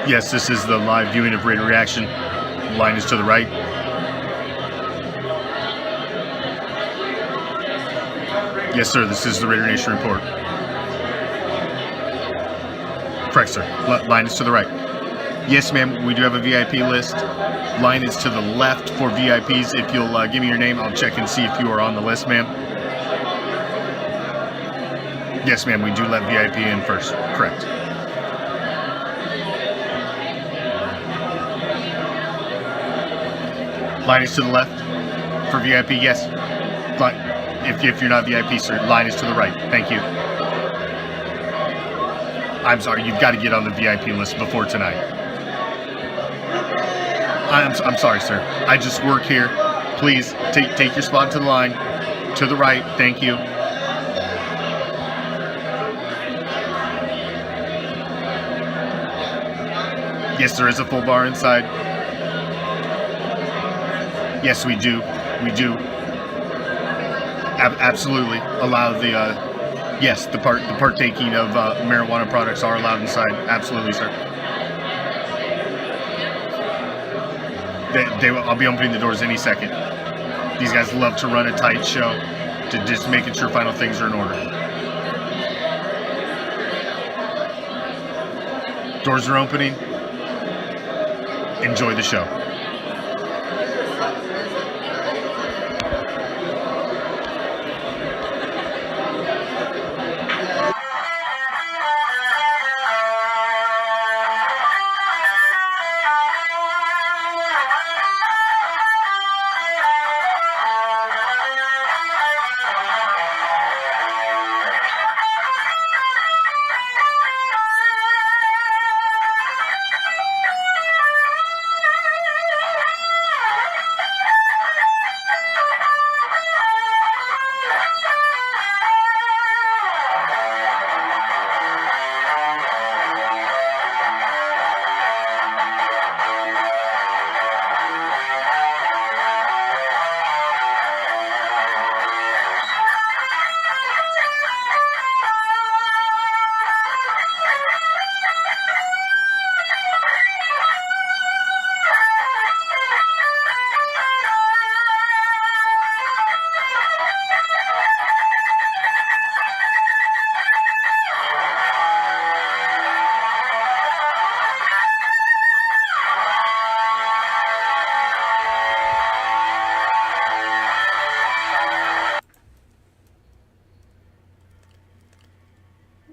Yes, this is the live viewing of Raider Reaction. Line is to the right. Yes, sir, this is the Raider Nation report. Correct, sir. Line is to the right. Yes, ma'am, we do have a VIP list. Line is to the left for VIPs. If you'll give me your name, I'll check and see if you are on the list, ma'am. Yes, ma'am, we do let VIP in first. Correct. Line is to the left for VIP, yes. If you're not VIP, sir, line is to the right. Thank you. I'm sorry, you've got to get on the VIP list before tonight. I'm sorry, sir. I just work here. Please take your spot to the line. To the right. Thank you. Yes, there is a full bar inside. Yes, we do. We do. Absolutely allow the the partaking of marijuana products are allowed inside. Absolutely, sir. I'll be opening the doors any second. These guys love to run a tight show, to just making sure final things are in order. Doors are opening. Enjoy the show.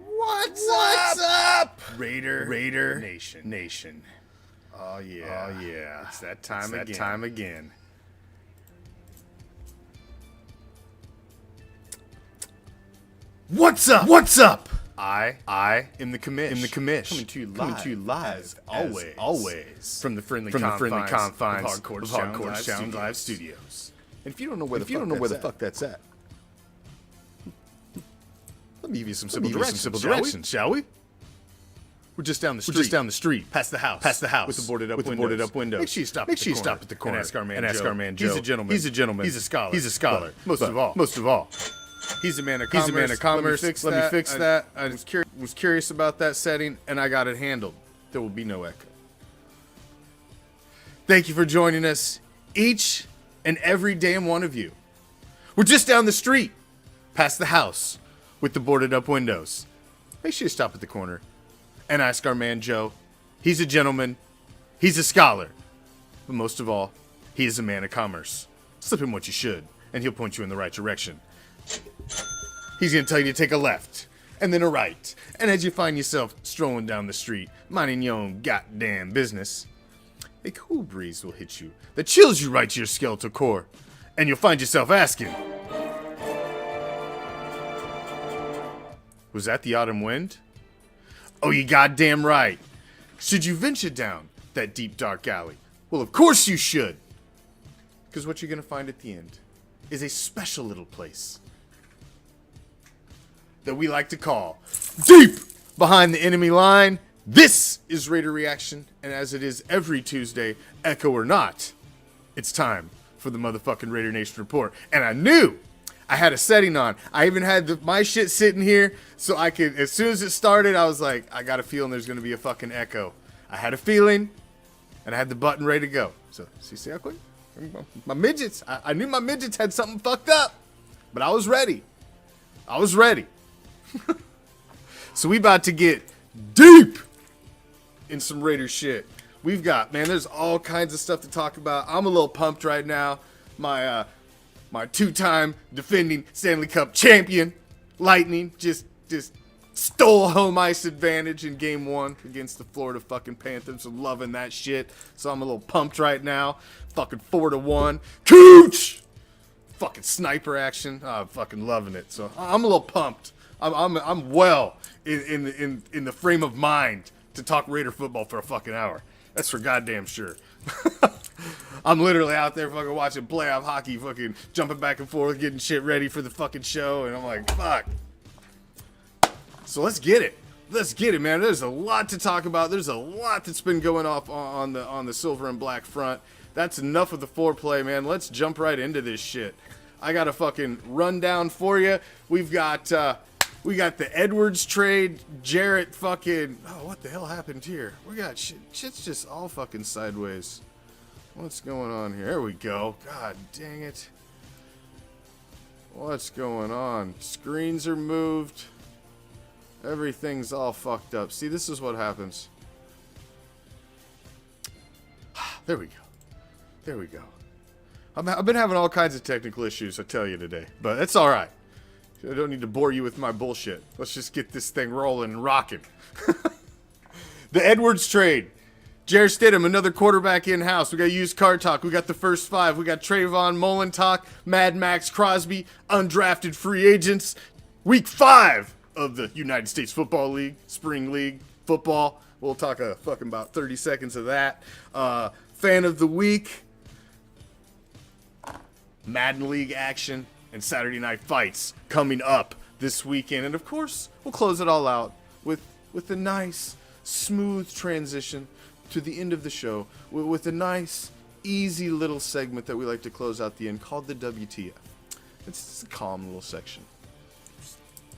What's up? Raider Nation. Oh yeah. It's that time again. What's up? I am the Commish. Coming to you live always from the friendly confines of Hardcore Sound Live Studios. And if you don't know where the fuck that's at, let me give you some simple directions, shall we? We're just down the street. Past the house. With the boarded up windows. Make sure you stop at the corner. And ask our man Joe. He's a gentleman. He's a scholar. Most of all. He's a man of commerce. Let me fix that. I was curious about that setting, and I got it handled. There will be no echo. Thank you for joining us, each and every damn one of you. We're just down the street, past the house, with the boarded up windows. Make sure you stop at the corner and ask our man Joe. He's a gentleman. He's a scholar. But most of all, he is a man of commerce. Slip him what you should, and he'll point you in the right direction. He's going to tell you to take a left, and then a right. And as you find yourself strolling down the street, minding your own goddamn business, a cool breeze will hit you that chills you right to your skeletal core. And you'll find yourself asking, was that the autumn wind? Oh, you goddamn right. Should you venture down that deep dark alley? Well, of course you should. Because what you're going to find at the end is a special little place that we like to call deep behind the enemy line. This is Raider Reaction, and as it is every Tuesday, echo or not, it's time for the motherfucking Raider Nation report. And I knew I had a setting on. I even had my shit sitting here so I could, as soon as it started, I was like, I got a feeling there's going to be a fucking echo. I had a feeling, and I had the button ready to go. So, see how quick? My midgets. I knew my midgets had something fucked up, but I was ready. I was ready. So we about to get deep in some Raider shit. We've got, man, there's all kinds of stuff to talk about. I'm a little pumped right now. My two-time defending Stanley Cup champion, Lightning, just stole home ice advantage in game 1 against the Florida fucking Panthers. I'm loving that shit. So I'm a little pumped right now. Fucking 4-1. Cooch! Fucking sniper action. Oh, I'm fucking loving it. So I'm a little pumped. I'm well in the frame of mind to talk Raider football for a fucking hour. That's for goddamn sure. I'm literally out there fucking watching playoff hockey, fucking jumping back and forth, getting shit ready for the fucking show, and I'm like, fuck. So let's get it. Let's get it, man. There's a lot to talk about. There's a lot that's been going off on the silver and black front. That's enough of the foreplay, man. Let's jump right into this shit. I got a fucking rundown for you. We got the Edwards trade. Jarrett fucking... Oh, what the hell happened here? We got shit. Shit's just all fucking sideways. What's going on here? There we go. God dang it. What's going on? Screens are moved. Everything's all fucked up. See, this is what happens. There we go. There we go. I've been having all kinds of technical issues, I tell you today. But it's alright. I don't need to bore you with my bullshit. Let's just get this thing rolling and rocking. The Edwards trade. Jarrett Stidham, another quarterback in-house. We got used car talk. We got the first 5. We got Trayvon Mullen talk. Mad Max Crosby. Undrafted free agents. Week 5 of the United States Football League. Spring League football. We'll talk fucking about 30 seconds of that. Fan of the week. Madden League action. And Saturday Night Fights coming up this weekend. And of course, we'll close it all out with a nice, smooth transition to the end of the show with a nice, easy little segment that we like to close out the end called the WTF. It's a calm little section.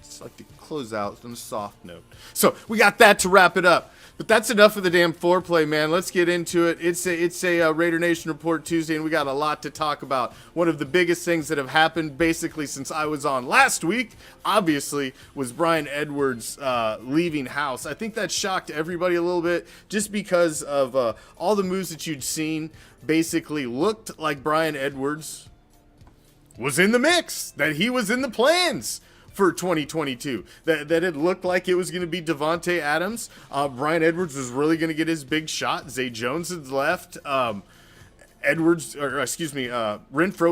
Just like to close out on a soft note. So we got that to wrap it up. But that's enough of the damn foreplay, man. Let's get into it. It's a Raider Nation Report Tuesday, and we got a lot to talk about. One of the biggest things that have happened basically since I was on last week, obviously, was Bryan Edwards leaving house. I think that shocked everybody a little bit just because of all the moves that you'd seen basically looked like Bryan Edwards was in the mix, that he was in the plans for 2022, that it looked like it was going to be Devontae Adams. Bryan Edwards was really going to get his big shot. Zay Jones had left. Renfro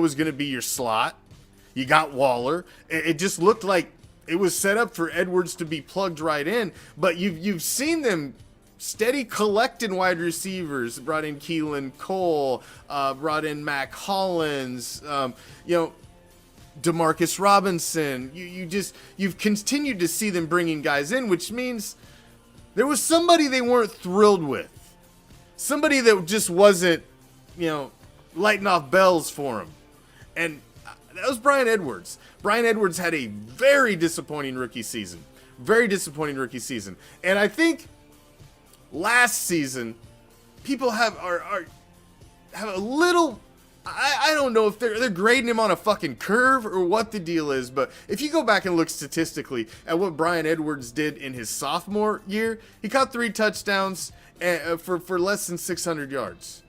was going to be your slot. You got Waller. It just looked like it was set up for Edwards to be plugged right in. But you've seen them steady collecting wide receivers. Brought in Keelan Cole. Brought in Mac Hollins. Demarcus Robinson. You've continued to see them bringing guys in, which means there was somebody they weren't thrilled with. Somebody that just wasn't, lighting off bells for him. And that was Bryan Edwards. Bryan Edwards had a very disappointing rookie season. Very disappointing rookie season. And I think last season, people have a little... I don't know if they're grading him on a fucking curve or what the deal is, but if you go back and look statistically at what Bryan Edwards did in his sophomore year, he caught 3 touchdowns for less than 600 yards.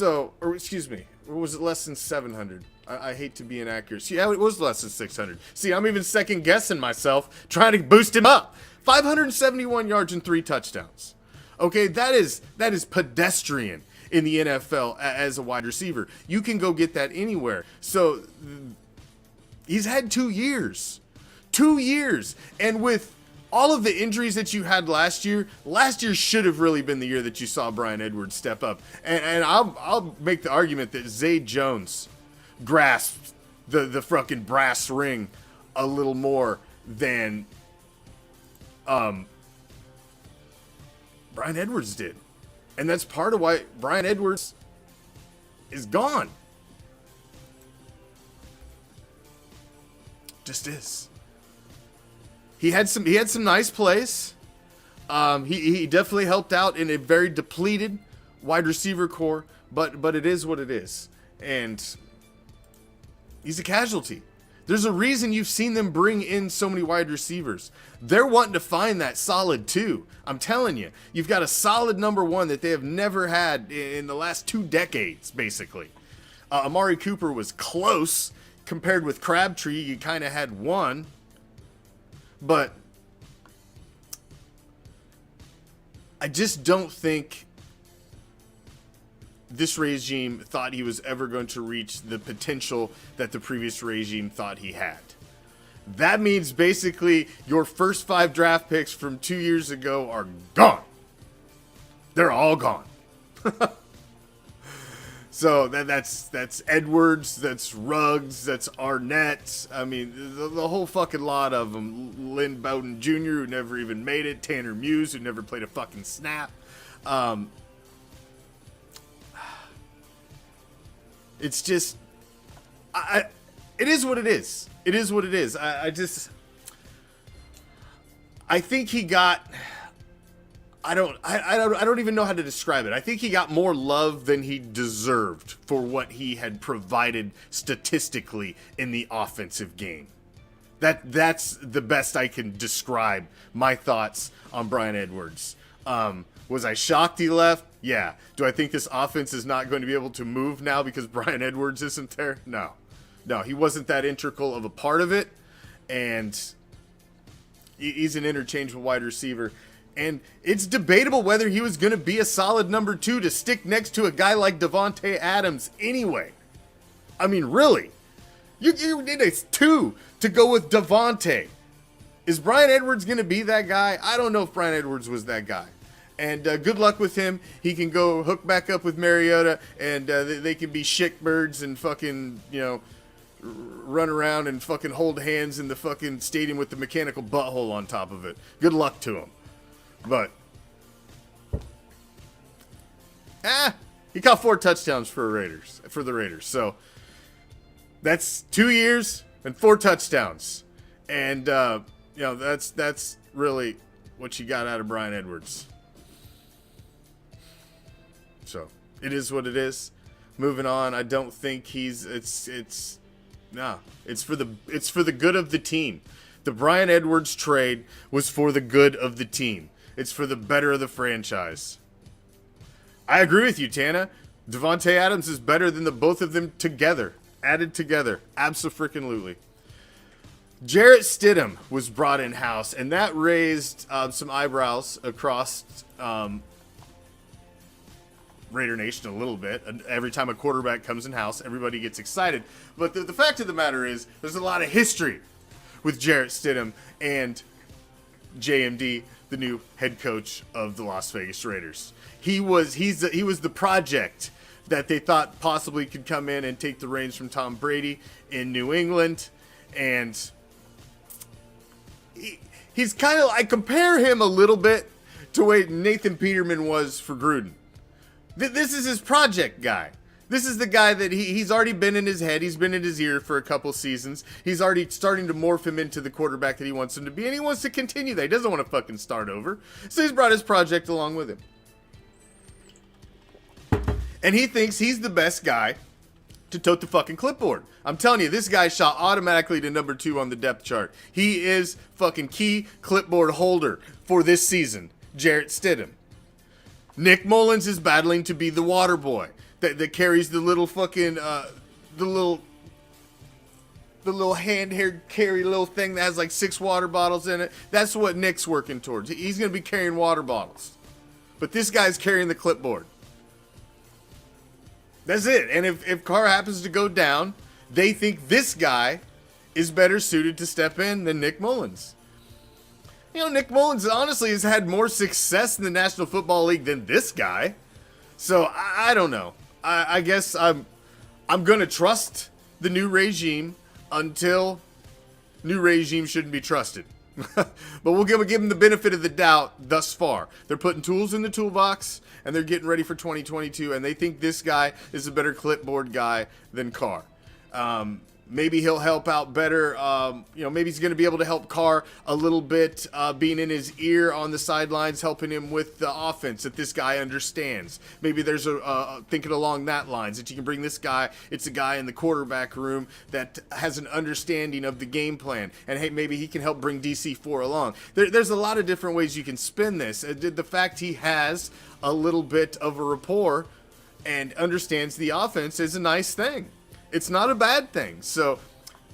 Or was it less than 700? I hate to be inaccurate. Yeah, it was less than 600. See, I'm even second guessing myself, trying to boost him up. 571 yards and 3 touchdowns. Okay, that is pedestrian in the NFL as a wide receiver. You can go get that anywhere. So he's had 2 years. 2 years. And with all of the injuries that you had last year should have really been the year that you saw Bryan Edwards step up. And I'll make the argument that Zay Jones grasped the fucking brass ring a little more than Bryan Edwards did. And that's part of why Bryan Edwards is gone. Just is. He had some nice plays, He definitely helped out in a very depleted wide receiver core, but it is what it is. And he's a casualty. There's a reason you've seen them bring in so many wide receivers. They're wanting to find that solid two. I'm telling you, you've got a solid number one that they have never had in the last 2 decades, basically. Amari Cooper was close compared with Crabtree. You kind of had one, but I just don't think this regime thought he was ever going to reach the potential that the previous regime thought he had. That means basically your first 5 draft picks from 2 years ago are gone. They're all gone. So that's Edwards, that's Ruggs, that's Arnett. I mean, the whole fucking lot of them. Lynn Bowden Jr., who never even made it. Tanner Muse, who never played a fucking snap. It's just, it is what it is. It is what it is. I think he got, I don't even know how to describe it. I think he got more love than he deserved for what he had provided statistically in the offensive game. That's the best I can describe my thoughts on Bryan Edwards. Was I shocked he left? Yeah. Do I think this offense is not going to be able to move now because Bryan Edwards isn't there? No. No, he wasn't that integral of a part of it, and he's an interchangeable wide receiver. And it's debatable whether he was going to be a solid number 2 to stick next to a guy like Davante Adams anyway. I mean, really? You need a 2 to go with Davante. Is Bryan Edwards going to be that guy? I don't know if Bryan Edwards was that guy. And good luck with him. He can go hook back up with Mariota, and they can be shitbirds and fucking, run around and fucking hold hands in the fucking stadium with the mechanical butthole on top of it. Good luck to him. But, he caught 4 touchdowns for the Raiders. So, that's 2 years and 4 touchdowns. And, that's really what you got out of Bryan Edwards. So, it is what it is. Moving on, I don't think it's for the good of the team. The Bryan Edwards trade was for the good of the team. It's for the better of the franchise. I agree with you, Tana. Davante Adams is better than the both of them together. Added together. Abso-freaking-lutely. Jarrett Stidham was brought in-house, and that raised some eyebrows across Raider Nation a little bit. Every time a quarterback comes in-house, everybody gets excited. But the fact of the matter is, there's a lot of history with Jarrett Stidham and JMD, the new head coach of the Las Vegas Raiders. He was the project that they thought possibly could come in and take the reins from Tom Brady in New England, and he's kind of, I compare him a little bit to what Nathan Peterman was for Gruden. This is his project guy. This is the guy that he's already been in his head. He's been in his ear for a couple seasons. He's already starting to morph him into the quarterback that he wants him to be, and he wants to continue that. He doesn't want to fucking start over. So he's brought his project along with him. And he thinks he's the best guy to tote the fucking clipboard. I'm telling you, this guy shot automatically to number 2 on the depth chart. He is fucking key clipboard holder for this season, Jarrett Stidham. Nick Mullins is battling to be the water boy that carries the little fucking, the little hand-haired carry little thing that has like 6 water bottles in it. That's what Nick's working towards. He's going to be carrying water bottles. But this guy's carrying the clipboard. That's it. And if Carr happens to go down, they think this guy is better suited to step in than Nick Mullins. Nick Mullins honestly has had more success in the National Football League than this guy. So I don't know. I guess I'm going to trust the new regime until new regime shouldn't be trusted. But we'll give them the benefit of the doubt thus far. They're putting tools in the toolbox, and they're getting ready for 2022, and they think this guy is a better clipboard guy than Carr. Maybe he'll help out better. Maybe he's going to be able to help Carr a little bit, being in his ear on the sidelines, helping him with the offense that this guy understands. Maybe there's thinking along that lines that you can bring this guy. It's a guy in the quarterback room that has an understanding of the game plan. And hey, maybe he can help bring DC4 along. There's a lot of different ways you can spin this. The fact he has a little bit of a rapport and understands the offense is a nice thing. It's not a bad thing. So,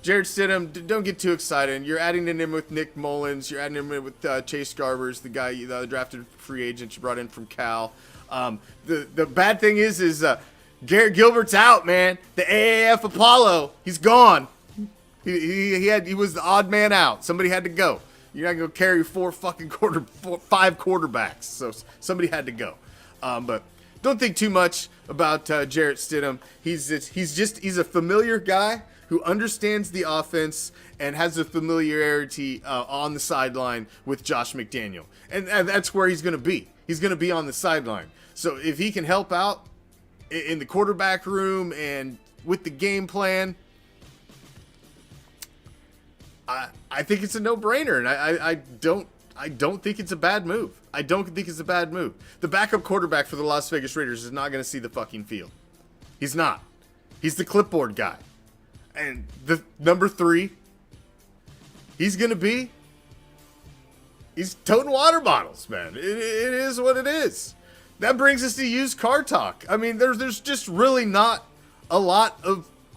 Jarrett Stidham, don't get too excited. You're adding him in with Nick Mullins. You're adding him in with Chase Garbers, the guy, the drafted free agent you brought in from Cal. The bad thing is Garrett Gilbert's out, man. The AAF Apollo, he's gone. He was the odd man out. Somebody had to go. You're not gonna carry five quarterbacks. So somebody had to go. But don't think too much about Jarrett Stidham. He's a familiar guy who understands the offense and has a familiarity on the sideline with Josh McDaniel. And that's where he's going to be. He's going to be on the sideline. So if he can help out in the quarterback room and with the game plan, I think it's a no-brainer. And I don't think it's a bad move. I don't think it's a bad move. The backup quarterback for the Las Vegas Raiders is not going to see the fucking field. He's not. He's the clipboard guy. And the number 3, he's toting water bottles, man. It is what it is. That brings us to used car talk. I mean, there's just really not a lot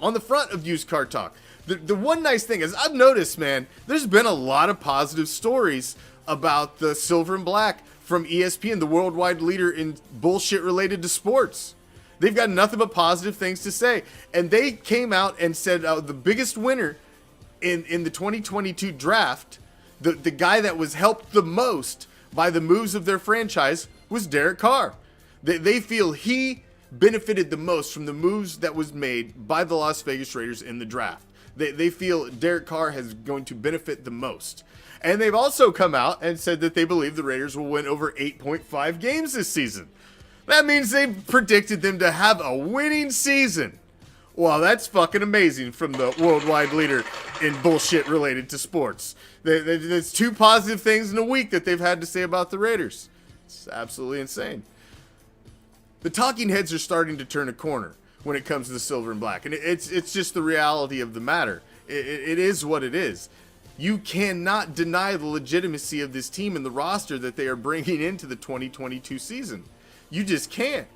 on the front of used car talk. The one nice thing is I've noticed, man, there's been a lot of positive stories about the silver and black from ESPN, the worldwide leader in bullshit related to sports. They've got nothing but positive things to say. And they came out and said the biggest winner in the 2022 draft, the guy that was helped the most by the moves of their franchise was Derek Carr. They feel he benefited the most from the moves that was made by the Las Vegas Raiders in the draft. They feel Derek Carr is going to benefit the most. And they've also come out and said that they believe the Raiders will win over 8.5 games this season. That means they've predicted them to have a winning season. Wow, that's fucking amazing from the worldwide leader in bullshit related to sports. There's 2 positive things in a week that they've had to say about the Raiders. It's absolutely insane. The talking heads are starting to turn a corner when it comes to the silver and black. And it's just the reality of the matter. It is what it is. You cannot deny the legitimacy of this team and the roster that they are bringing into the 2022 season. You just can't.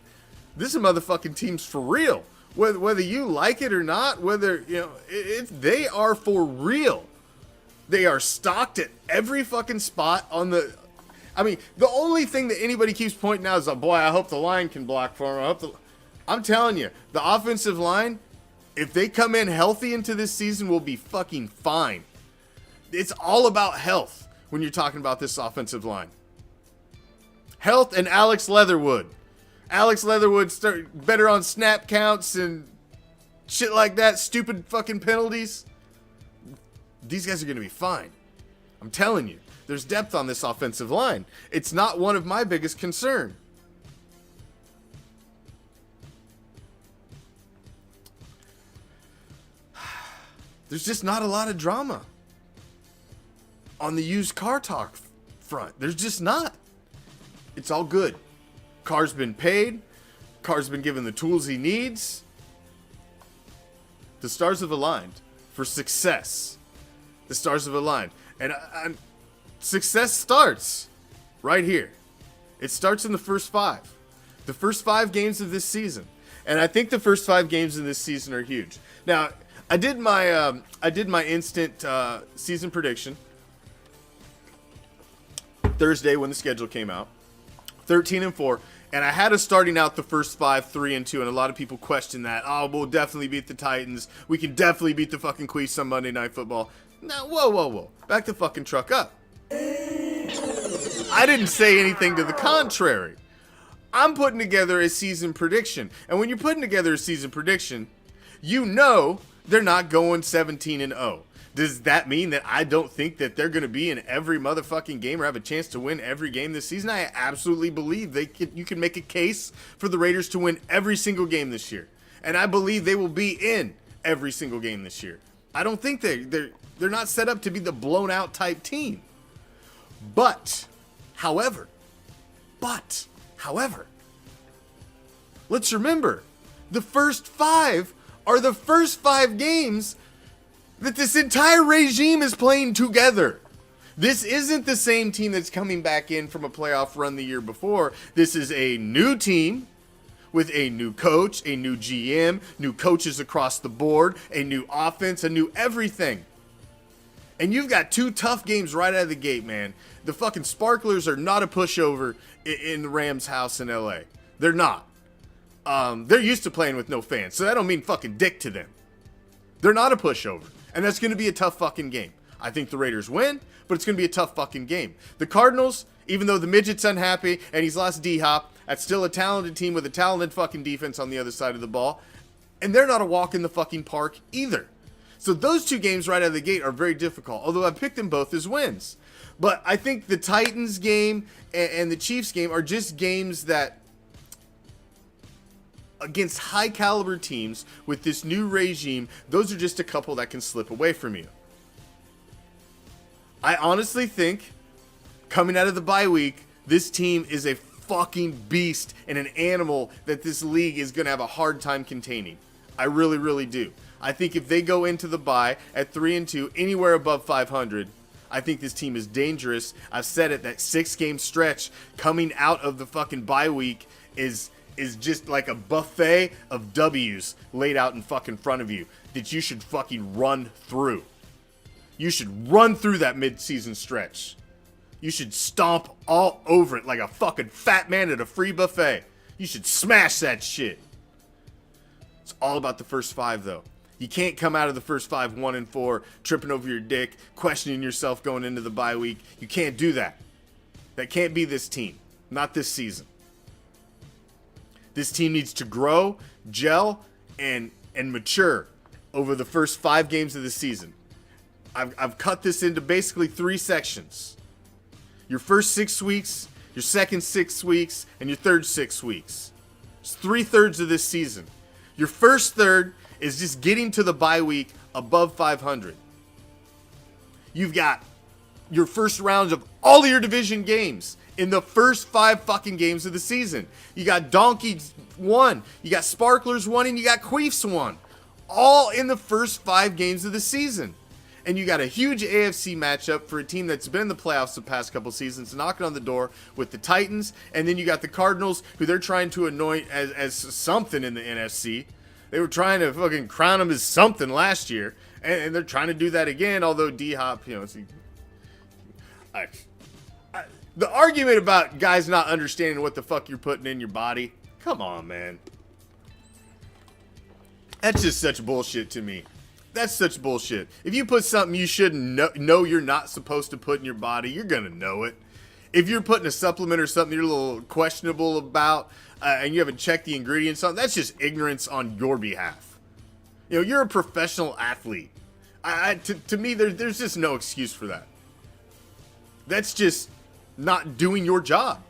This motherfucking team's for real. Whether you like it or not, they are for real. They are stocked at every fucking spot on the... I mean, the only thing that anybody keeps pointing out is, boy, I hope the line can block for him. I'm telling you, the offensive line, if they come in healthy into this season, will be fucking fine. It's all about health when you're talking about this offensive line. Health and Alex Leatherwood. Alex Leatherwood better on snap counts and shit like that. Stupid fucking penalties. These guys are going to be fine. I'm telling you. There's depth on this offensive line. It's not one of my biggest concern. There's just not a lot of drama on the used car talk front. There's just not. It's all good. Carr's been paid. Carr's been given the tools he needs. The stars have aligned for success. The stars have aligned. And success starts right here. It starts in the first 5. The first 5 games of this season. And I think the first 5 games of this season are huge. Now, I did my instant season prediction Thursday when the schedule came out. 13-4, and I had us starting out the first 5 3-2, and a lot of people question that. Oh, we'll definitely beat the Titans. We can definitely beat the fucking Queefs on Monday Night Football. Now, whoa. Back the fucking truck up. I didn't say anything to the contrary. I'm putting together a season prediction, and when you're putting together a season prediction, you know they're not going 17-0. Does that mean that I don't think that they're going to be in every motherfucking game or have a chance to win every game this season? I absolutely believe you can make a case for the Raiders to win every single game this year. And I believe they will be in every single game this year. I don't think they're not set up to be the blown out type team. But, however, let's remember, the first 5 are the first 5 games that this entire regime is playing together. This isn't the same team that's coming back in from a playoff run the year before. This is a new team with a new coach, a new GM, new coaches across the board, a new offense, a new everything. And you've got 2 tough games right out of the gate, man. The fucking Sparklers are not a pushover in the Rams' house in LA. They're not. They're used to playing with no fans, so that don't mean fucking dick to them. They're not a pushover, and that's going to be a tough fucking game. I think the Raiders win, but it's going to be a tough fucking game. The Cardinals, even though the midget's unhappy and he's lost D-Hop, that's still a talented team with a talented fucking defense on the other side of the ball, and they're not a walk in the fucking park either. So those 2 games right out of the gate are very difficult, although I picked them both as wins. But I think the Titans game and the Chiefs game are just games that, against high caliber teams with this new regime, those are just a couple that can slip away from you. I honestly think, coming out of the bye week, this team is a fucking beast and an animal that this league is going to have a hard time containing. I really, really do. I think if they go into the bye at 3-2, anywhere above 500, I think this team is dangerous. I've said it, that 6-game stretch coming out of the fucking bye week is just like a buffet of W's laid out in fucking front of you that you should fucking run through. You should run through that mid-season stretch. You should stomp all over it like a fucking fat man at a free buffet. You should smash that shit. It's all about the first 5, though. You can't come out of the first 5 1-4, tripping over your dick, questioning yourself going into the bye week. You can't do that. That can't be this team. Not this season. This team needs to grow, gel, and mature over the first 5 games of the season. I've cut this into basically 3 sections. Your first 6 weeks, your second 6 weeks, and your third 6 weeks. It's 3/3 of this season. Your first third is just getting to the bye week above 500. You've got your first rounds of all of your division games in the first 5 fucking games of the season. You got Donkeys 1, you got Sparklers 1, and you got Queefs 1. All in the first 5 games of the season. And you got a huge AFC matchup for a team that's been in the playoffs the past couple seasons, knocking on the door with the Titans. And then you got the Cardinals, who they're trying to anoint as something in the NFC. They were trying to fucking crown them as something last year. And they're trying to do that again, although D-Hop, the argument about guys not understanding what the fuck you're putting in your body, come on, man. That's just such bullshit to me. That's such bullshit. If you put something you shouldn't know you're not supposed to put in your body, you're going to know it. If you're putting a supplement or something you're a little questionable about, and you haven't checked the ingredients on, that's just ignorance on your behalf. You're a professional athlete. To me, there's just no excuse for that. That's just not doing your job.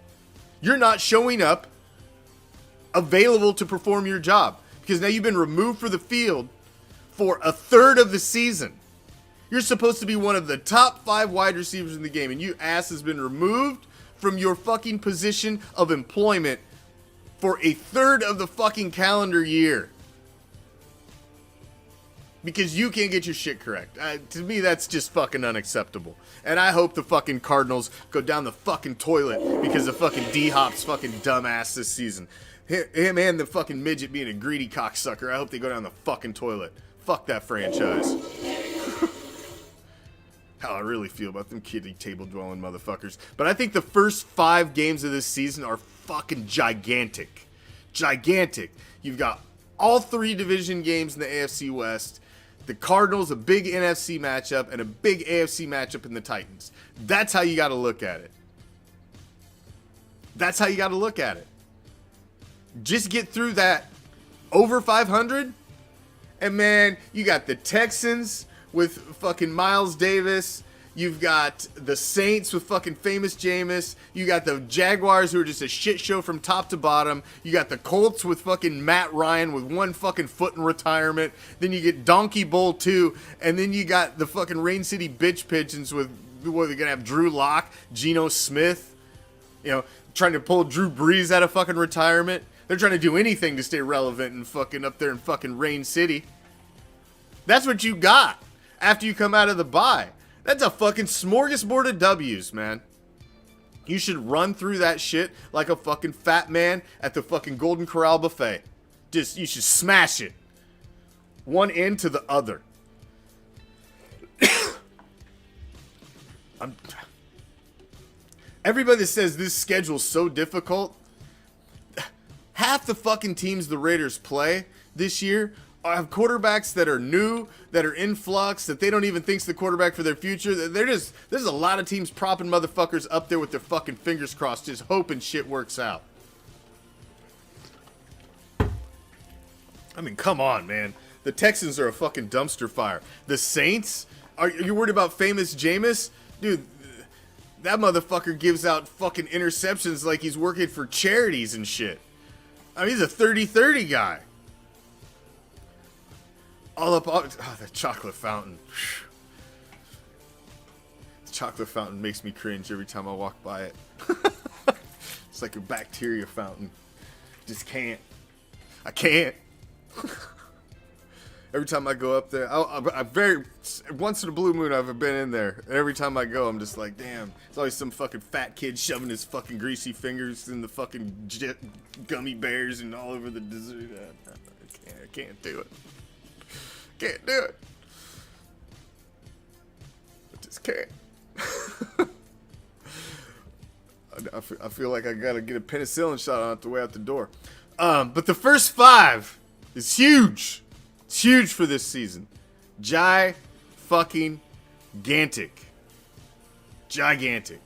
You're not showing up available to perform your job because now you've been removed from the field for a third of the season. You're supposed to be one of the top 5 wide receivers in the game, and your ass has been removed from your fucking position of employment for a third of the fucking calendar year. Because you can't get your shit correct. To me, that's just fucking unacceptable. And I hope the fucking Cardinals go down the fucking toilet because of fucking D-Hop's fucking dumbass this season. Him and the fucking midget being a greedy cocksucker. I hope they go down the fucking toilet. Fuck that franchise. How I really feel about them kiddie table dwelling motherfuckers. But I think the first 5 games of this season are fucking gigantic. Gigantic. You've got all 3 division games in the AFC West. The Cardinals, a big NFC matchup, and a big AFC matchup in the Titans. That's how you got to look at it. That's how you got to look at it. Just get through that over 500. And man, you got the Texans with fucking Miles Davis. You've got the Saints with fucking famous Jameis. You got the Jaguars who are just a shit show from top to bottom. You got the Colts with fucking Matt Ryan with one fucking foot in retirement. Then you get Donkey Bowl 2. And then you got the fucking Rain City Bitch Pigeons with, what, they're going to have Drew Lock, Geno Smith, you know, trying to pull Drew Brees out of fucking retirement. They're trying to do anything to stay relevant and fucking up there in fucking Rain City. That's what you got after you come out of the bye. That's a fucking smorgasbord of W's, man. You should run through that shit like a fucking fat man at the fucking Golden Corral buffet. You should smash it. One end to the other. Everybody that says this schedule's so difficult, half the fucking teams the Raiders play this year have quarterbacks that are new, that are in flux, that they don't even think's the quarterback for their future. There's a lot of teams propping motherfuckers up there with their fucking fingers crossed, just hoping shit works out. I mean, come on, man. The Texans are a fucking dumpster fire. The Saints? Are you worried about famous Jameis? Dude, that motherfucker gives out fucking interceptions like he's working for charities and shit. I mean, he's a 30-30 guy. The chocolate fountain. The chocolate fountain makes me cringe every time I walk by it. It's like a bacteria fountain. Just can't. I can't. Every time I go up there, once in a blue moon I've been in there. And every time I go, I'm just like, damn. There's always some fucking fat kid shoving his fucking greasy fingers in the fucking gummy bears and all over the dessert. I can't do it. Can't do it. I just can't. I feel like I gotta get a penicillin shot on it the way out the door. But the first 5 is huge. It's huge for this season. Fucking Gantic. Gigantic.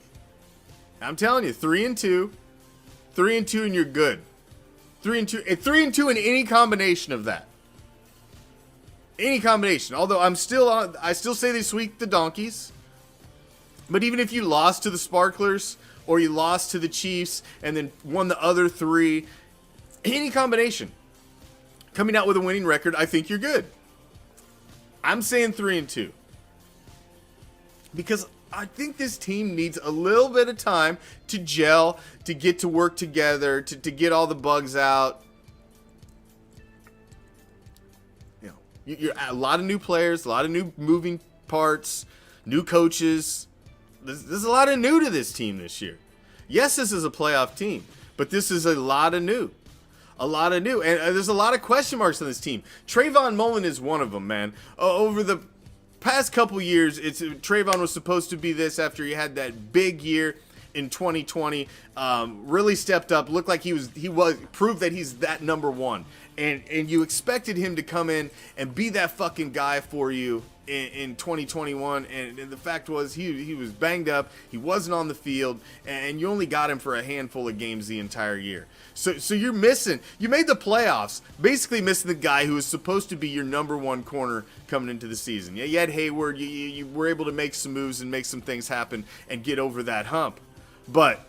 I'm telling you, 3-2. 3-2 and you're good. 3-2. 3-2 in any combination of that. Any combination. Although I still say they sweep the Donkeys. But even if you lost to the Sparklers or you lost to the Chiefs and then won the other 3, any combination, coming out with a winning record, I think you're good. I'm saying 3-2. Because I think this team needs a little bit of time to gel, to get to work together, to get all the bugs out. You're a lot of new players, a lot of new moving parts, new coaches. There's a lot of new to this team this year. Yes, this is a playoff team, but this is a lot of new. A lot of new. And there's a lot of question marks on this team. Trayvon Mullen is one of them, man. Over the past couple years, Trayvon was supposed to be this after he had that big year in 2020. Really stepped up, looked like he was proved that he's that number one. And you expected him to come in and be that fucking guy for you in 2021, and the fact was he was banged up, he wasn't on the field, and you only got him for a handful of games the entire year. So you made the playoffs, basically missing the guy who was supposed to be your number one corner coming into the season. Yeah, you had Hayward, you were able to make some moves and make some things happen and get over that hump. But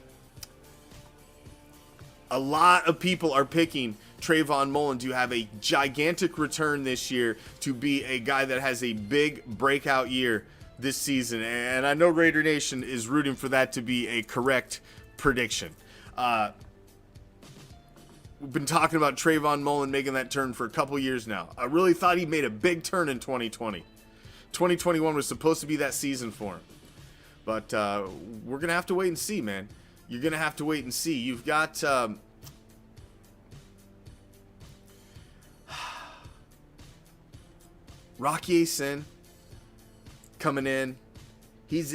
a lot of people are picking Trayvon Mullen to have a gigantic return this year, to be a guy that has a big breakout year this season. And I know Raider Nation is rooting for that to be a correct prediction. We've been talking about Trayvon Mullen making that turn for a couple years now. I really thought he made a big turn in 2020. 2021 was supposed to be that season for him. But we're going to have to wait and see, man. You're going to have to wait and see. You've got... Rocky Sin coming in. He's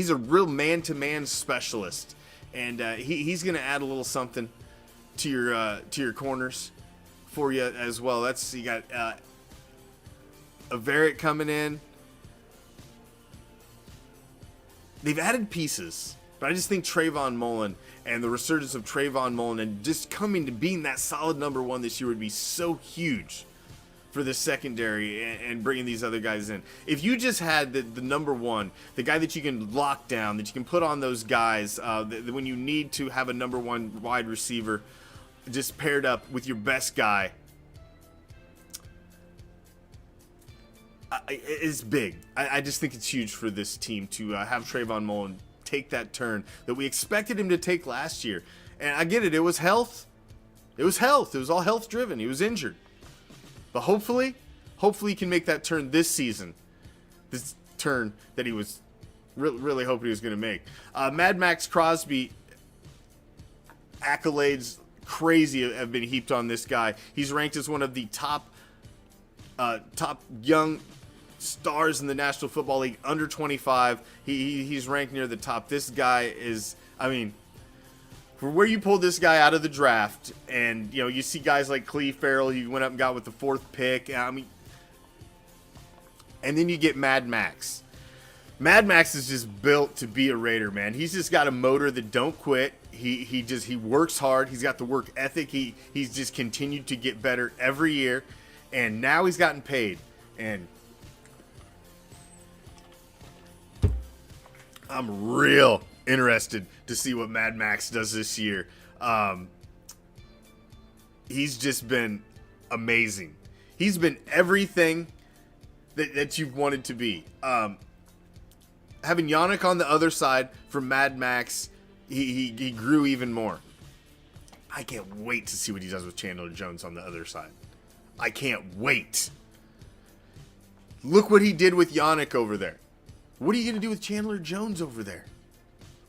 a real man-to-man specialist, and he's going to add a little something to your corners for you as well. You got Everett coming in. They've added pieces, but I just think Trayvon Mullen and the resurgence of Trayvon Mullen and just coming to being that solid number one this year would be so huge for the secondary and bringing these other guys in. If you just had the number one, the guy that you can lock down, that you can put on those guys when you need to have a number one wide receiver, just paired up with your best guy, it's big. I just think it's huge for this team to have Trayvon Mullen take that turn that we expected him to take last year. And I get it. It was health. It was health. It was all health driven. He was injured. But hopefully he can make that turn this season. This turn that he was really hoping he was going to make. Mad Max Crosby, accolades crazy have been heaped on this guy. He's ranked as one of the top young stars in the National Football League under 25. He's ranked near the top. This guy is, I mean, for where you pulled this guy out of the draft, and you know, you see guys like Cleve Farrell, you went up and got with the 4th pick. I mean, and then you get Mad Max. Mad Max is just built to be a Raider, man. He's just got a motor that don't quit. He works hard. He's got the work ethic. He's just continued to get better every year, and now he's gotten paid. And I'm real interested to see what Mad Max does this year. He's just been amazing. He's been everything that you've wanted to be. Having Yannick on the other side from Mad Max, he grew even more. I can't wait to see what he does with Chandler Jones on the other side. I can't wait. Look what he did with Yannick over there. What are you going to do with Chandler Jones over there?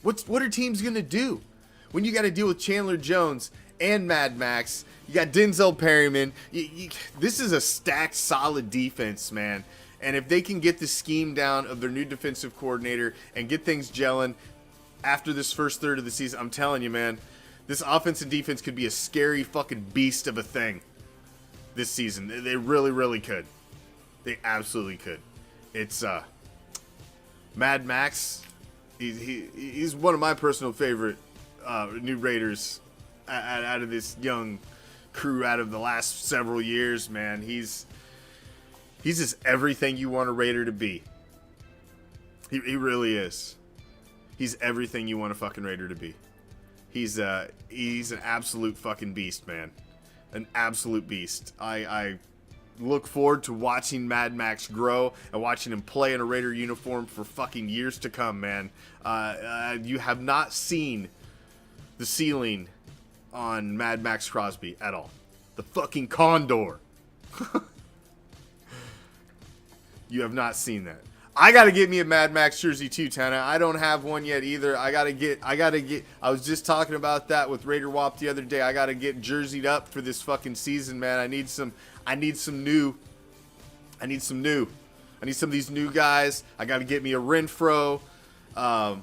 What are teams going to do when you got to deal with Chandler Jones and Mad Max? You got Denzel Perryman. This is a stacked, solid defense, man. And if they can get the scheme down of their new defensive coordinator and get things gelling after this first third of the season, I'm telling you, man, this offense and defense could be a scary fucking beast of a thing this season. They really, really could. They absolutely could. It's Mad Max. He's one of my personal favorite new Raiders out of this young crew out of the last several years, man. He's just everything you want a Raider to be. He really is. He's everything you want a fucking Raider to be. He's an absolute fucking beast, man. An absolute beast. I look forward to watching Mad Max grow and watching him play in a Raider uniform for fucking years to come, man. You have not seen the ceiling on Mad Max Crosby at all. The fucking Condor. You have not seen that. I gotta get me a Mad Max jersey too, Tana. I don't have one yet either. I gotta get. I was just talking about that with Raider Wop the other day. I gotta get jerseyed up for this fucking season, man. I need some new. I need some of these new guys. I gotta get me a Renfro. I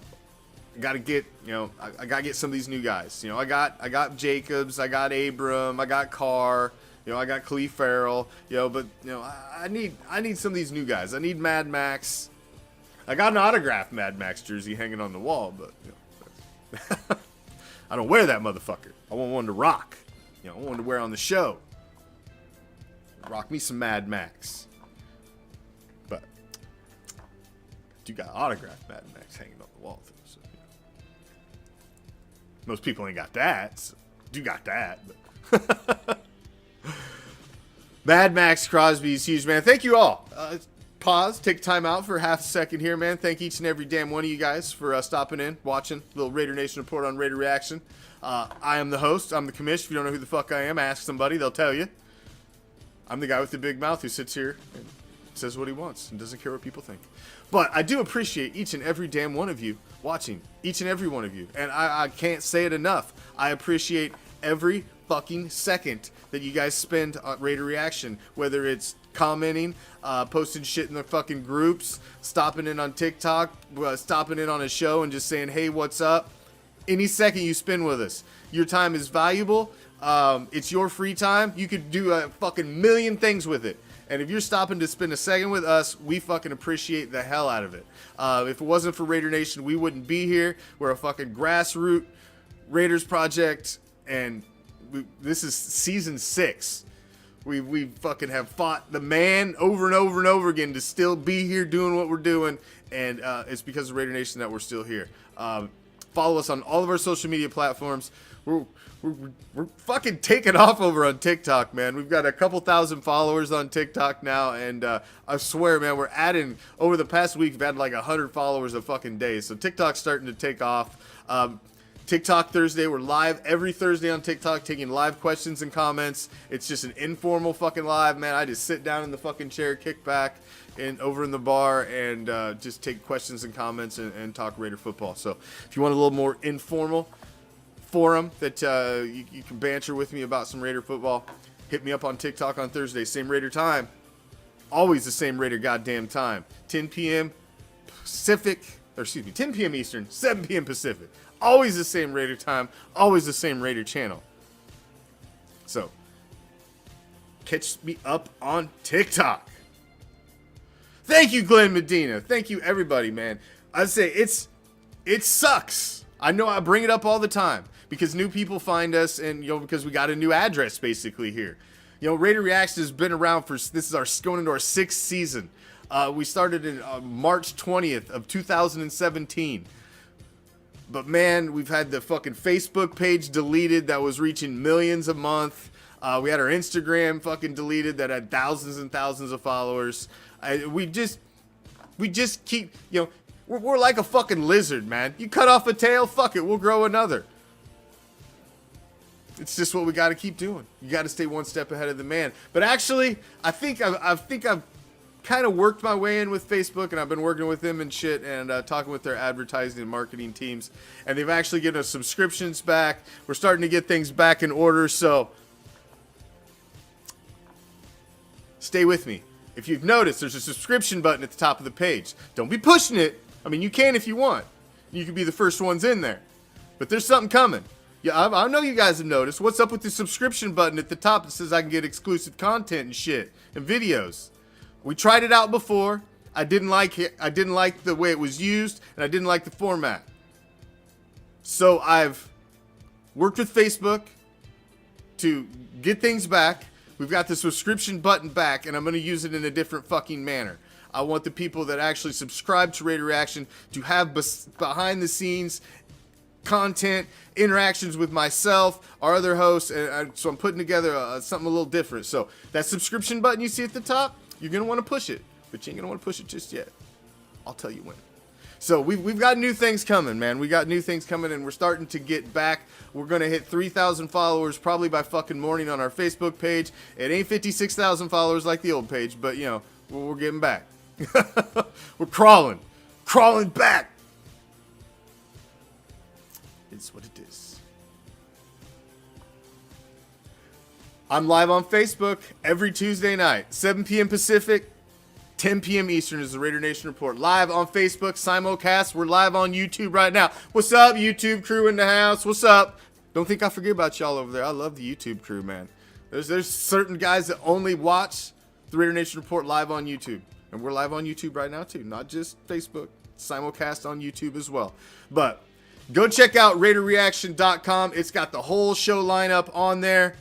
gotta get, I gotta get some of these new guys. I got Jacobs. I got Abram. I got Carr. I got Cleve Farrell, but I need some of these new guys. I need Mad Max. I got an autographed Mad Max jersey hanging on the wall, but I don't wear that motherfucker. I want one to rock. I want one to wear on the show. Rock me some Mad Max. But you got autographed Mad Max hanging on the wall, so most people ain't got that. So you got that, but Mad Max Crosby's huge, man. Thank you all. Pause. Take time out for half a second here, man. Thank each and every damn one of you guys for stopping in, watching a little Raider Nation report on Raider Reaction. I am the host. I'm the commish. If you don't know who the fuck I am, ask somebody. They'll tell you. I'm the guy with the big mouth who sits here and says what he wants and doesn't care what people think. But I do appreciate each and every damn one of you watching. Each and every one of you. And I can't say it enough. I appreciate every fucking second that you guys spend on Raider Reaction, whether it's commenting, posting shit in their fucking groups, stopping in on TikTok, stopping in on a show and just saying, hey, what's up? Any second you spend with us, your time is valuable. It's your free time. You could do a fucking million things with it. And if you're stopping to spend a second with us, we fucking appreciate the hell out of it. If it wasn't for Raider Nation, we wouldn't be here. We're a fucking grassroots Raiders project, and this is season 6. We fucking have fought the man over and over and over again to still be here doing what we're doing, and it's because of Raider Nation that we're still here. Follow us on all of our social media platforms. We're fucking taking off over on TikTok, man. We've got a couple thousand followers on TikTok now, and I swear, man, we're adding, over the past week, we've had like 100 followers a fucking day. So TikTok's starting to take off. TikTok Thursday, we're live every Thursday on TikTok, taking live questions and comments. It's just an informal fucking live, man. I just sit down in the fucking chair, kick back, and over in the bar, and just take questions and comments and talk Raider football. So if you want a little more informal forum that you can banter with me about some Raider football, hit me up on TikTok on Thursday. Same Raider time. Always the same Raider goddamn time. 10 p.m. Pacific, or excuse me, 10 p.m. Eastern, 7 p.m. Pacific. Always the same Raider time. Always the same Raider channel. So, catch me up on TikTok. Thank you, Glenn Medina. Thank you, everybody, man. I'd say it sucks. I know I bring it up all the time because new people find us, and because we got a new address basically here. Raider Reaction has been around for, this is our going into our 6th season. We started in March 20th of 2017. But man, we've had the fucking Facebook page deleted that was reaching millions a month. We had our Instagram fucking deleted that had thousands and thousands of followers. We just keep, we're like a fucking lizard, man. You cut off a tail, fuck it, we'll grow another. It's just what we got to keep doing. You got to stay one step ahead of the man. But actually, I think I've kind of worked my way in with Facebook, and I've been working with them and shit, and talking with their advertising and marketing teams, and they've actually given us subscriptions back. We're starting to get things back in order, so stay with me. If you've noticed, there's a subscription button at the top of the page. Don't be pushing it. I mean, you can if you want. You can be the first ones in there, but there's something coming. Yeah, I know you guys have noticed. What's up with the subscription button at the top that says I can get exclusive content and shit and videos? We tried it out before. I didn't like it. I didn't like the way it was used, and I didn't like the format. So I've worked with Facebook to get things back. We've got the subscription button back, and I'm going to use it in a different fucking manner. I want the people that actually subscribe to Raider Reaction to have behind the scenes content, interactions with myself, our other hosts, and so I'm putting together something a little different. So that subscription button you see at the top, you're going to want to push it, but you ain't going to want to push it just yet. I'll tell you when. So we've got new things coming, man. We got new things coming, and we're starting to get back. We're going to hit 3,000 followers probably by fucking morning on our Facebook page. It ain't 56,000 followers like the old page, but, we're getting back. We're crawling back. It's what it is. I'm live on Facebook every Tuesday night, 7 p.m. Pacific, 10 p.m. Eastern is the Raider Nation Report. Live on Facebook, simulcast. We're live on YouTube right now. What's up, YouTube crew in the house? What's up? Don't think I forget about y'all over there. I love the YouTube crew, man. There's certain guys that only watch the Raider Nation Report live on YouTube. And we're live on YouTube right now, too. Not just Facebook. Simulcast on YouTube as well. But go check out RaiderReaction.com. It's got the whole show lineup on there.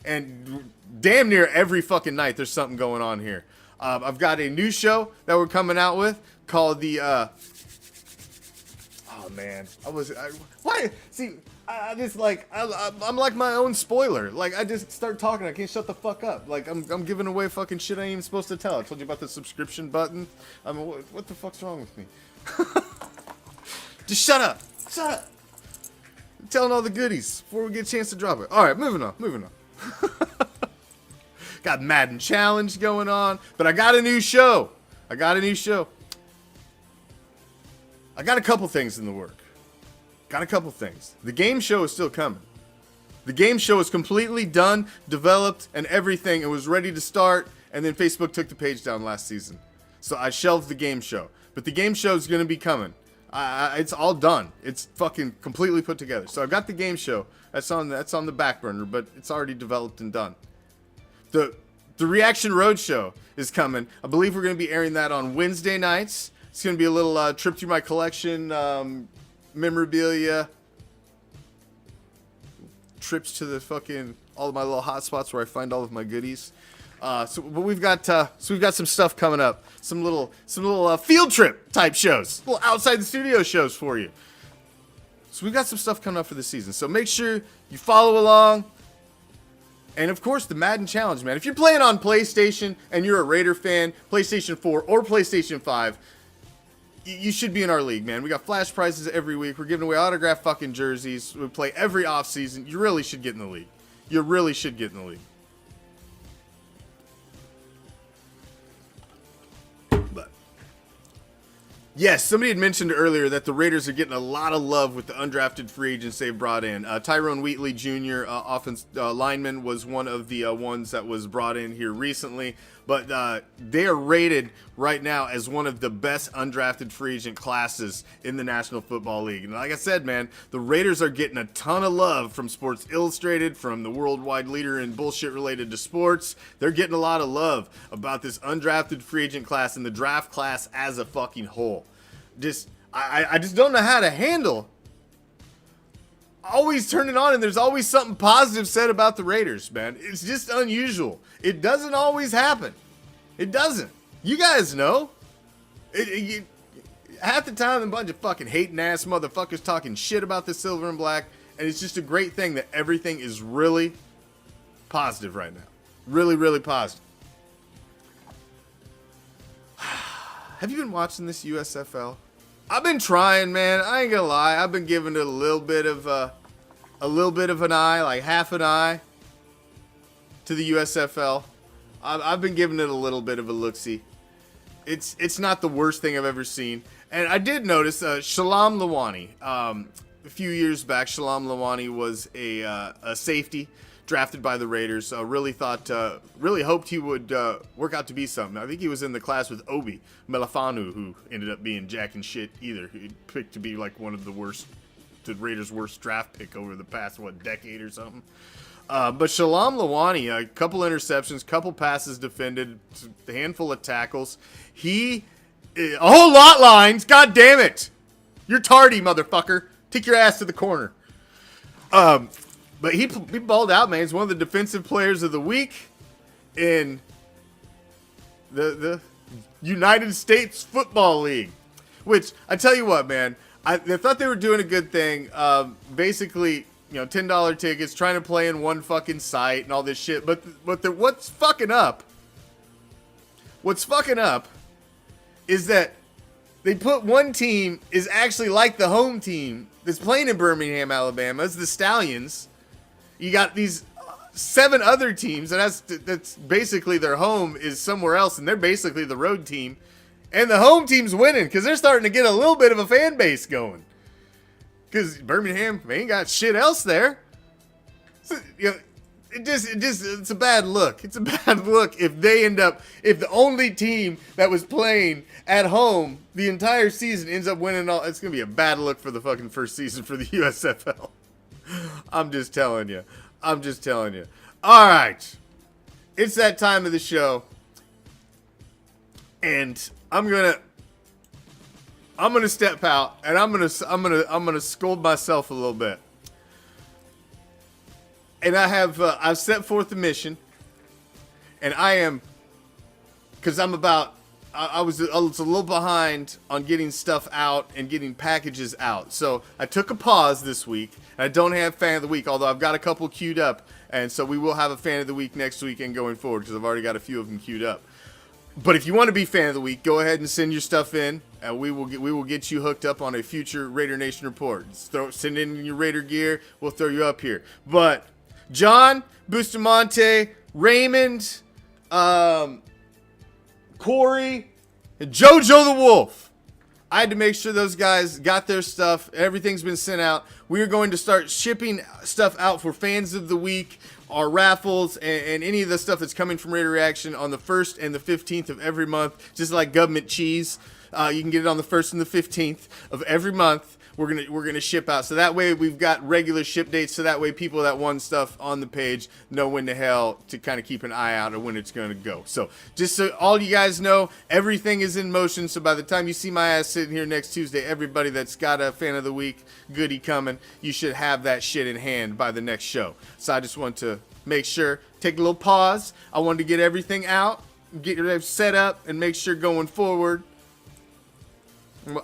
And damn near every fucking night there's something going on here. I've got a new show that we're coming out with called the oh man, I'm like my own spoiler. Like, I just start talking, I can't shut the fuck up. Like, I'm giving away fucking shit I ain't even supposed to tell. I told you about the subscription button. I mean, what the fuck's wrong with me? Just shut up. I'm telling all the goodies before we get a chance to drop it. All right, moving on. Got Madden Challenge going on, but I got a new show. I got a couple things in the work. The game show is still coming. The game show is completely done, developed, and everything. It was ready to start, and then Facebook took the page down last season. So I shelved the game show. But the game show is going to be coming. It's all done. It's fucking completely put together. So I've got the game show. That's on the back burner, but it's already developed and done. The Reaction Roadshow is coming. I believe we're going to be airing that on Wednesday nights. It's going to be a little trip through my collection, memorabilia, trips to the fucking all of my little hot spots where I find all of my goodies. But we've got some stuff coming up, some little field trip type shows, little outside the studio shows for you. So we've got some stuff coming up for this season. So make sure you follow along. And of course, the Madden Challenge, man. If you're playing on PlayStation and you're a Raider fan, PlayStation 4 or PlayStation 5, you should be in our league, man. We got flash prizes every week. We're giving away autographed fucking jerseys. We play every offseason. You really should get in the league. You really should get in the league. But yes, somebody had mentioned earlier that the Raiders are getting a lot of love with the undrafted free agents they've brought in. Tyrone Wheatley Jr., offense lineman, was one of the ones that was brought in here recently. But they are rated right now as one of the best undrafted free agent classes in the National Football League. And like I said, man, the Raiders are getting a ton of love from Sports Illustrated, from the worldwide leader in bullshit related to sports. They're getting a lot of love about this undrafted free agent class and the draft class as a fucking whole. I just don't know how to handle always turn it on and there's always something positive said about the Raiders, man. It's just unusual. It doesn't always happen. It doesn't. You guys know. Half the time, a bunch of fucking hating ass motherfuckers talking shit about the silver and black, and it's just a great thing that everything is really positive right now. Really, really positive. Have you been watching this USFL? I've been trying, man. I ain't gonna lie. I've been giving it a little bit of an eye, like half an eye, to the USFL. I've been giving it a little bit of a look-see. It's not the worst thing I've ever seen. And I did notice Shalom Lawani. A few years back, Shalom Lawani was a safety drafted by the Raiders. Really hoped he would work out to be something. I think he was in the class with Obi Melafanu, who ended up being jack and shit either. He picked to be like one of the Raiders' worst draft pick over the past, decade or something. But Shalom Lawani, a couple interceptions, couple passes defended, a handful of tackles. A whole lot lines. God damn it. You're tardy, motherfucker. Take your ass to the corner. But he balled out, man. He's one of the defensive players of the week in the United States Football League. Which, I tell you what, man. They thought they were doing a good thing. Basically, $10 tickets, trying to play in one fucking site and all this shit. But what's fucking up is that they put one team is actually like the home team that's playing in Birmingham, Alabama. It's the Stallions. You got these 7 other teams, and that's basically their home is somewhere else, and they're basically the road team. And the home team's winning because they're starting to get a little bit of a fan base going. Because Birmingham, they ain't got shit else there. So, it's a bad look. It's a bad look if the only team that was playing at home the entire season ends up winning all. It's going to be a bad look for the fucking first season for the USFL. I'm just telling you. All right. It's that time of the show. And I'm going to step out and I'm going to scold myself a little bit. And I've set forth a mission, and I was a little behind on getting stuff out and getting packages out. So I took a pause this week, and I don't have fan of the week, although I've got a couple queued up, and so we will have a fan of the week next week and going forward, because I've already got a few of them queued up. But if you want to be fan of the week, go ahead and send your stuff in, and we will get you hooked up on a future Raider Nation report. Send in your Raider gear, we'll throw you up here. But John, Bustamante, Raymond, Corey, and JoJo the Wolf. I had to make sure those guys got their stuff. Everything's been sent out. We are going to start shipping stuff out for fans of the week, our raffles, and any of the stuff that's coming from Raider Reaction on the 1st and the 15th of every month, just like government cheese. You can get it on the 1st and the 15th of every month. We're gonna ship out, so that way we've got regular ship dates, so that way people that want stuff on the page know when the hell to kind of keep an eye out of when it's gonna go. So just so all you guys know, everything is in motion. So by the time you see my ass sitting here next Tuesday, everybody that's got a fan of the week goodie coming, you should have that shit in hand by the next show. So I just want to make sure, take a little pause. I wanted to get everything out, get it set up, and make sure going forward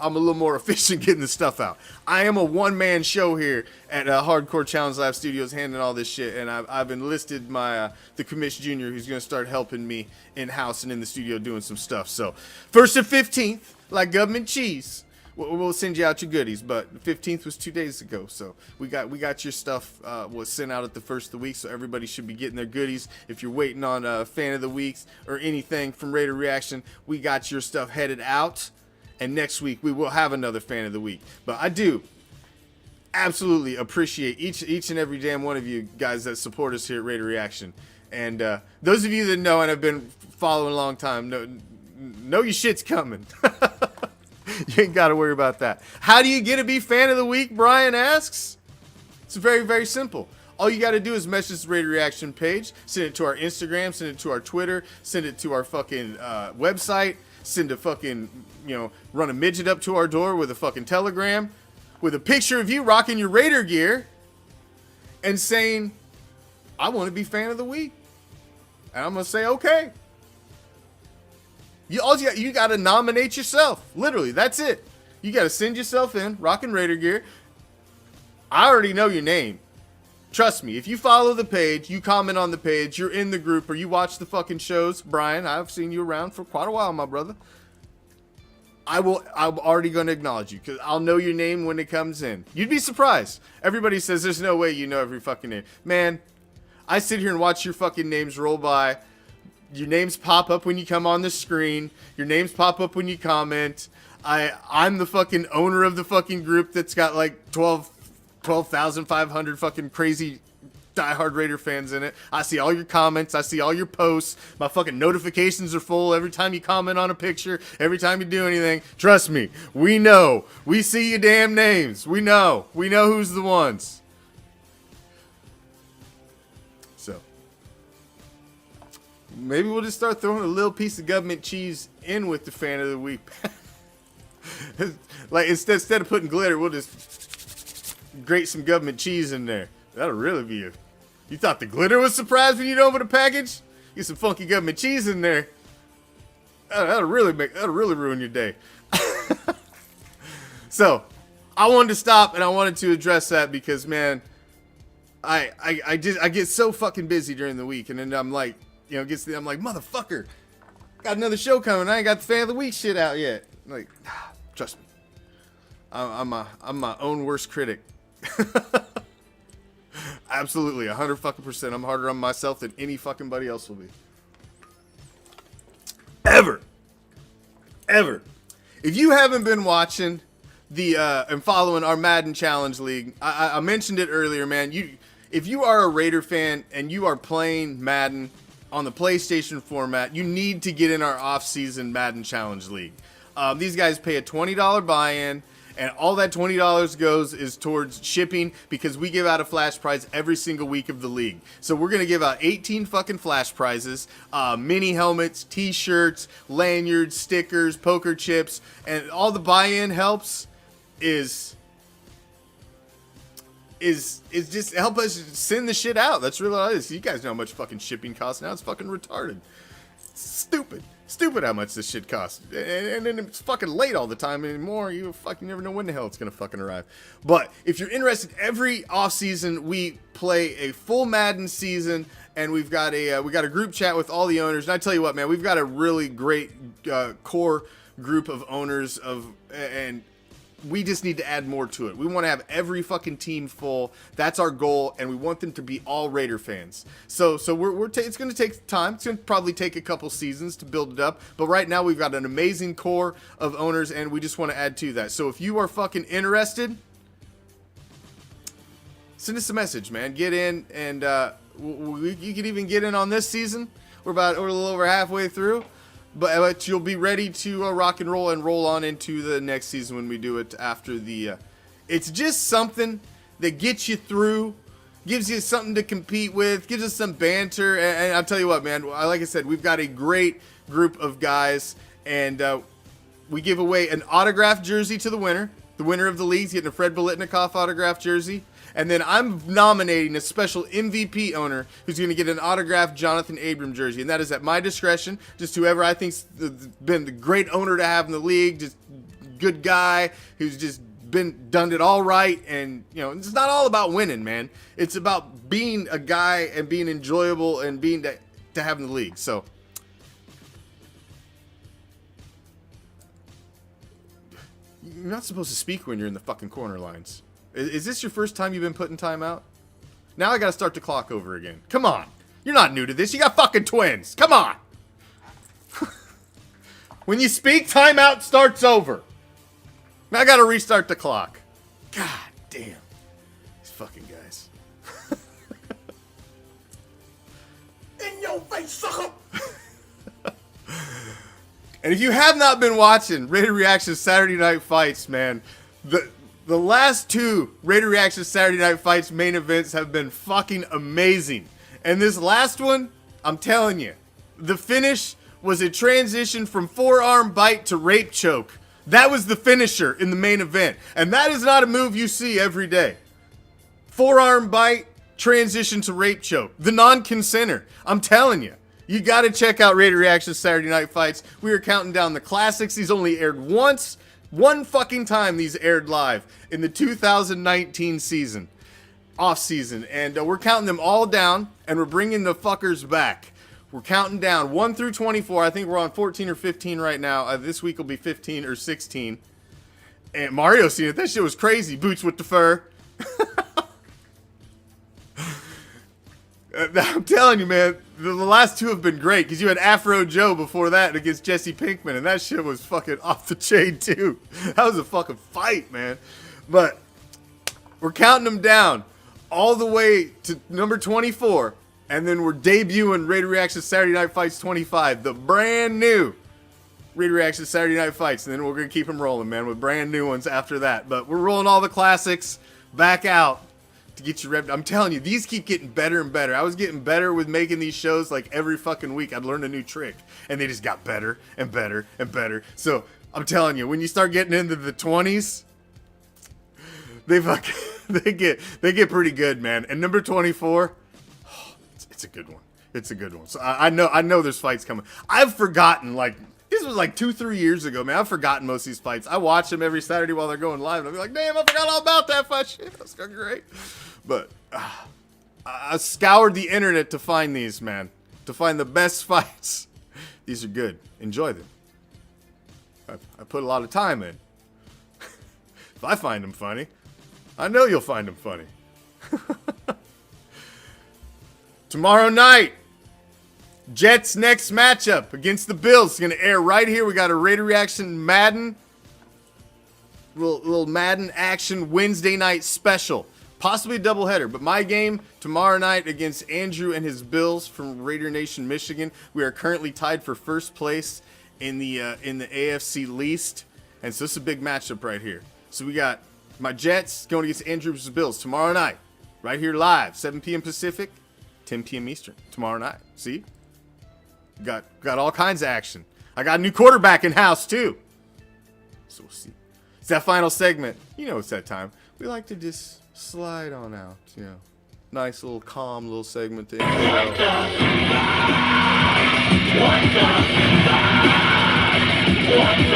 I'm a little more efficient getting the stuff out. I am a one-man show here at Hardcore Challenge Live Studios handling all this shit, and I've enlisted my the Commish Jr., who's going to start helping me in-house and in the studio doing some stuff. So 1st and 15th, like government cheese, we'll send you out your goodies, but the 15th was 2 days ago, so we got your stuff was sent out at the first of the week, so everybody should be getting their goodies. If you're waiting on Fan of the Weeks or anything from Raider Reaction, we got your stuff headed out. And next week, we will have another Fan of the Week. But I do absolutely appreciate each and every damn one of you guys that support us here at Raider Reaction. And those of you that know and have been following a long time, know your shit's coming. You ain't got to worry about that. How do you get to be Fan of the Week, Brian asks? It's very, very simple. All you got to do is message the Raider Reaction page, send it to our Instagram, send it to our Twitter, send it to our fucking website, send a fucking, run a midget up to our door with a fucking telegram with a picture of you rocking your Raider gear and saying, I want to be Fan of the Week. And I'm going to say, okay. You got to nominate yourself. Literally, that's it. You got to send yourself in, rocking Raider gear. I already know your name. Trust me, if you follow the page, you comment on the page, you're in the group, or you watch the fucking shows, Brian, I've seen you around for quite a while, my brother. I'm already going to acknowledge you, because I'll know your name when it comes in. You'd be surprised. Everybody says there's no way you know every fucking name. Man, I sit here and watch your fucking names roll by. Your names pop up when you come on the screen. Your names pop up when you comment. I'm the fucking owner of the fucking group that's got like 12,500 fucking crazy diehard Raider fans in it. I see all your comments. I see all your posts. My fucking notifications are full every time you comment on a picture, every time you do anything. Trust me, we know. We see your damn names. We know. We know who's the ones. So, maybe we'll just start throwing a little piece of government cheese in with the Fan of the Week. Like, instead of putting glitter, we'll just grate some government cheese in there. That'll really be a... You thought the glitter was surprised when you opened the package? Get some funky government cheese in there. That'll really ruin your day. So, I wanted to stop and I wanted to address that because, man, I get so fucking busy during the week, and then I'm like, I'm like, motherfucker, got another show coming. I ain't got the Fan of the Week shit out yet. Like, trust me, I'm my own worst critic. Absolutely, 100%. I'm harder on myself than any fucking buddy else will be. Ever. If you haven't been watching and following our Madden Challenge League, I mentioned it earlier, man. If you are a Raider fan and you are playing Madden on the PlayStation format, you need to get in our off-season Madden Challenge League. These guys pay a $20 buy-in. And all that $20 goes is towards shipping, because we give out a flash prize every single week of the league. So we're going to give out 18 fucking flash prizes, mini helmets, t-shirts, lanyards, stickers, poker chips, and all the buy-in helps is just help us send the shit out. That's really all it is. You guys know how much fucking shipping costs now. It's fucking retarded. It's stupid how much this shit costs. And then it's fucking late all the time anymore. You fucking never know when the hell it's gonna fucking arrive. But if you're interested, every off season we play a full Madden season, and we've got a group chat with all the owners. And I tell you what, man, we've got a really great core group of owners and we just need to add more to it. We want to have every fucking team full. That's our goal, and we want them to be all Raider fans. So it's going to take time. It's going to probably take a couple seasons to build it up. But right now, we've got an amazing core of owners, and we just want to add to that. So if you are fucking interested, send us a message, man. Get in, and you can even get in on this season. We're a little over halfway through. but you'll be ready to rock and roll on into the next season when we do it after the. It's just something that gets you through, gives you something to compete with, gives us some banter, and I'll tell you what, man. Like I said, we've got a great group of guys, and we give away an autographed jersey to the winner. The winner of the league's getting a Fred Biletnikoff autographed jersey. And then I'm nominating a special MVP owner who's going to get an autographed Jonathan Abram jersey. And that is at my discretion. Just whoever I think's been the great owner to have in the league. Just good guy who's just done it all right. And, you know, it's not all about winning, man. It's about being a guy and being enjoyable and being to have in the league. So you're not supposed to speak when you're in the fucking corner lines. Is this your first time you've been put in timeout? Now I gotta start the clock over again. Come on. You're not new to this. You got fucking twins. Come on. When you speak, timeout starts over. Now I gotta restart the clock. God damn. These fucking guys. In your face, sucker. And if you have not been watching Raider Reaction Saturday Night Fights, man, the last two Raider Reaction Saturday Night Fights main events have been fucking amazing. And this last one, I'm telling you, the finish was a transition from forearm bite to rape choke. That was the finisher in the main event. And that is not a move you see every day. Forearm bite, transition to rape choke. The non-consenter. I'm telling you. You got to check out Raider Reaction Saturday Night Fights. We are counting down the classics. These only aired once. One fucking time these aired live in the 2019 season, off season, and we're counting them all down, and we're bringing the fuckers back. We're counting down 1 through 24. I think we're on 14 or 15 right now. This week will be 15 or 16. And Mario seen it. That shit was crazy. Boots with the fur. I'm telling you, man, the last two have been great because you had Afro Joe before that against Jesse Pinkman, and that shit was fucking off the chain too. That was a fucking fight, man. But we're counting them down all the way to number 24, and then we're debuting Raider Reaction Saturday Night Fights 25, the brand new Raider Reaction Saturday Night Fights, and then we're gonna keep them rolling, man, with brand new ones after that. But we're rolling all the classics back out to get you revved. I'm telling you, these keep getting better and better. I was getting better with making these shows like every fucking week. I'd learn a new trick, and they just got better and better and better. So I'm telling you, when you start getting into the 20s, they get pretty good, man. And number 24, it's a good one. It's a good one. So I know there's fights coming. I've forgotten, like, this was like 2-3 years ago, man. I've forgotten most of these fights. I watch them every Saturday while they're going live, and I'll be like, damn, I forgot all about that fight. Shit, that's great. But I scoured the internet to find these, man. To find the best fights. These are good. Enjoy them. I put a lot of time in. If I find them funny, I know you'll find them funny. Tomorrow night, Jets' next matchup against the Bills is going to air right here. We got a Raider Reaction Madden, little Madden action Wednesday night special. Possibly a doubleheader, but my game tomorrow night against Andrew and his Bills from Raider Nation, Michigan. We are currently tied for first place in the AFC Least, and so this is a big matchup right here. So we got my Jets going against Andrew's Bills tomorrow night, right here live, 7 p.m. Pacific, 10 p.m. Eastern tomorrow night. See, got all kinds of action. I got a new quarterback in house too, so we'll see. It's that final segment. You know, it's that time. We like to just slide on out, you know. Nice little calm little segment to end.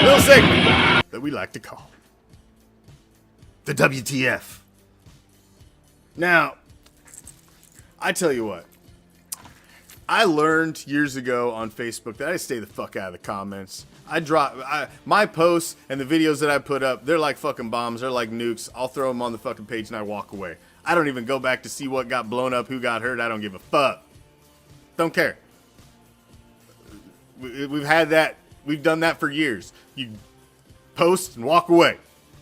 Little segment that we like to call the WTF. Now, I tell you what. I learned years ago on Facebook that I stay the fuck out of the comments. My posts and the videos that I put up, they're like fucking bombs. They're like nukes. I'll throw them on the fucking page and I walk away. I don't even go back to see what got blown up, who got hurt. I don't give a fuck. Don't care. We've had that. We've done that for years. You post and walk away.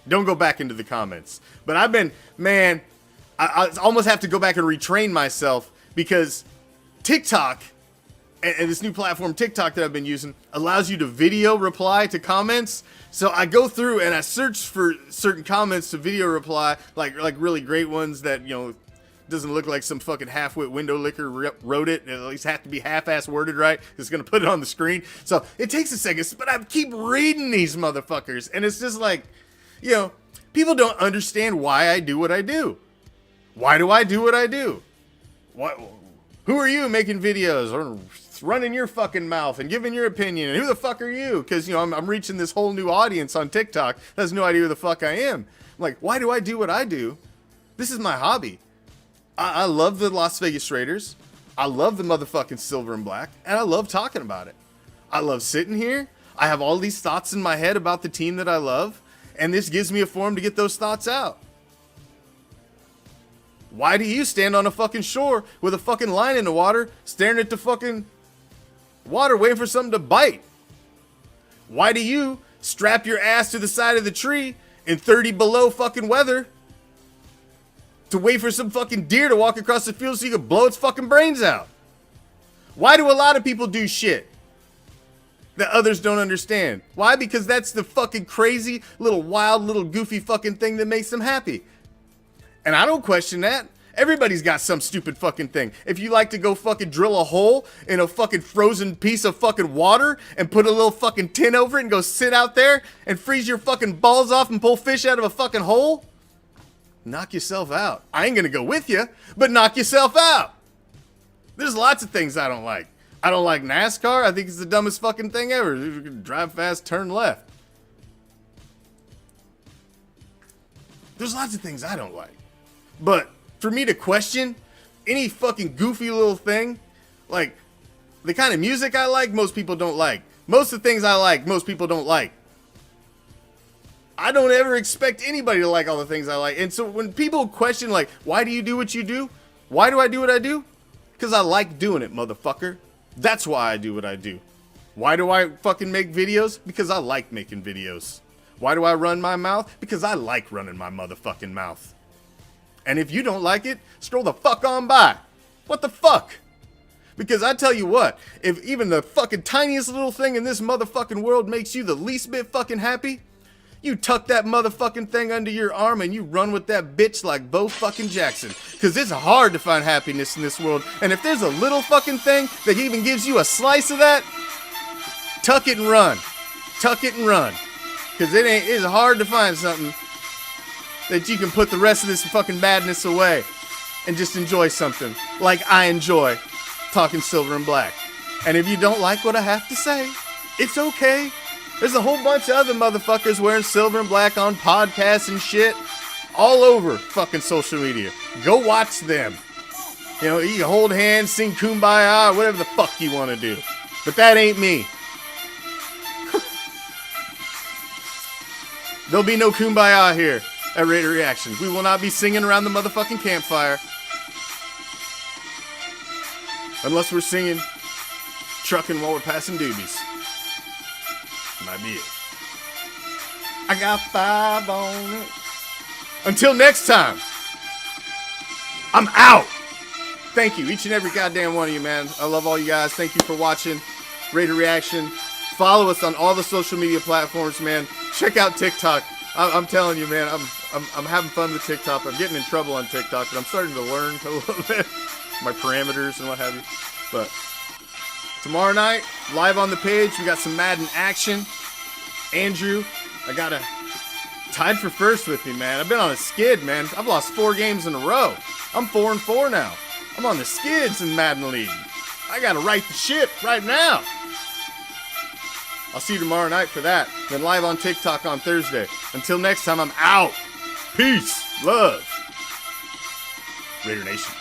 Don't go back into the comments. But I've been, man, I almost have to go back and retrain myself because TikTok and this new platform, TikTok, that I've been using, allows you to video reply to comments. So I go through and I search for certain comments to video reply, like really great ones that, you know, doesn't look like some fucking half-wit window licker wrote it. It at least have to be half-ass worded right. It's going to put it on the screen. So it takes a second, but I keep reading these motherfuckers. And it's just like, you know, people don't understand why I do what I do. Why do I do what I do? What? Who are you making videos or running your fucking mouth and giving your opinion? And who the fuck are you? Because, you know, I'm reaching this whole new audience on TikTok that has no idea who the fuck I am. I'm like, why do I do what I do? This is my hobby. I love the Las Vegas Raiders. I love the motherfucking silver and black. And I love talking about it. I love sitting here. I have all these thoughts in my head about the team that I love. And this gives me a forum to get those thoughts out. Why do you stand on a fucking shore with a fucking line in the water, staring at the fucking water, waiting for something to bite? Why do you strap your ass to the side of the tree in 30 below fucking weather to wait for some fucking deer to walk across the field so you can blow its fucking brains out? Why do a lot of people do shit that others don't understand? Why? Because that's the fucking crazy, little wild, little goofy fucking thing that makes them happy. And I don't question that. Everybody's got some stupid fucking thing. If you like to go fucking drill a hole in a fucking frozen piece of fucking water and put a little fucking tin over it and go sit out there and freeze your fucking balls off and pull fish out of a fucking hole, knock yourself out. I ain't gonna go with you, but knock yourself out. There's lots of things I don't like. I don't like NASCAR. I think it's the dumbest fucking thing ever. You can drive fast, turn left. There's lots of things I don't like. But for me to question any fucking goofy little thing, like the kind of music I like, most people don't like. Most of the things I like, most people don't like. I don't ever expect anybody to like all the things I like. And so when people question, like, why do you do what you do? Why do I do what I do? Because I like doing it, motherfucker. That's why I do what I do. Why do I fucking make videos? Because I like making videos. Why do I run my mouth? Because I like running my motherfucking mouth. And if you don't like it, scroll the fuck on by. What the fuck? Because I tell you what, if even the fucking tiniest little thing in this motherfucking world makes you the least bit fucking happy, you tuck that motherfucking thing under your arm and you run with that bitch like Bo fucking Jackson. Because it's hard to find happiness in this world. And if there's a little fucking thing that even gives you a slice of that, tuck it and run. Tuck it and run. Because it's hard to find something that you can put the rest of this fucking madness away and just enjoy something like I enjoy talking silver and black. And if you don't like what I have to say, it's okay. There's a whole bunch of other motherfuckers wearing silver and black on podcasts and shit all over fucking social media. Go watch them. You know, you can hold hands, sing Kumbaya, whatever the fuck you want to do. But that ain't me. There'll be no Kumbaya here at Raider Reactions. We will not be singing around the motherfucking campfire. Unless we're singing Trucking While We're Passing Doobies. Might be it. I got 5 on it. Until next time, I'm out. Thank you, each and every goddamn one of you, man. I love all you guys. Thank you for watching Raider Reaction. Follow us on all the social media platforms, man. Check out TikTok. I'm telling you, man, I'm having fun with TikTok. I'm getting in trouble on TikTok, but I'm starting to learn a little bit. My parameters and what have you. But tomorrow night, live on the page, we got some Madden action. Andrew, I got tied for first with me, man. I've been on a skid, man. I've lost 4 games in a row. I'm 4-4 now. I'm on the skids in Madden League. I gotta right the ship right now. I'll see you tomorrow night for that. Then live on TikTok on Thursday. Until next time, I'm out. Peace. Love. Raider Nation.